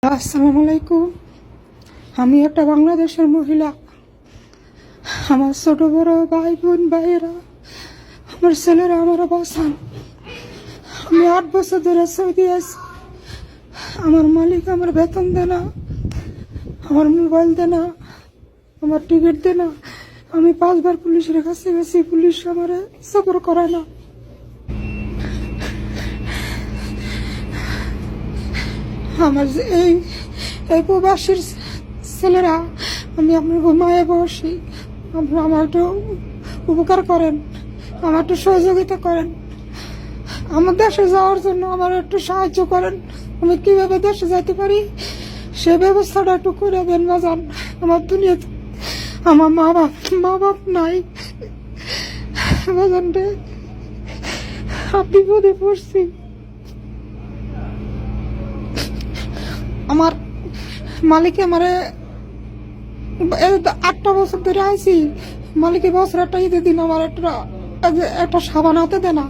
আসসালামু আলাইকুম। আমি একটা বাংলাদেশের মহিলা। আমার ছোট বড় ভাই বোন ভাইয়েরা, আমার ছেলেরা আমার বাসান। আমি 8 বছর ধরে সৌদি আছি। আমার মালিক আমার বেতন দেয় না, আমার মোবাইল দেয় না, আমার টিকিট দেয় না। আমি 5 বার পুলিশের কাছে গেছি, পুলিশ আমার সবর করায় না। আমার এই প্রবাসীর ছেলেরা, আমি আপনার মায়ে বসি, আপনারা আমার একটু উপকার করেন, আমার একটু সহযোগিতা করেন। আমার দেশে যাওয়ার জন্য আমার একটু সাহায্য করেন। আমি কিভাবে দেশে যেতে পারি সে ব্যবস্থাটা একটু করে দেন বাজান। আমার দুনিয়াতে আমার মা বাপ নাই বাজান রে, বিপদে পড়ছি। আমার মালিকে আমারে 8টা বছর ধরে আইছি। মালিকে বছর একটা ঈদের দিন আমার একটা সাবান হাতে দেয় না।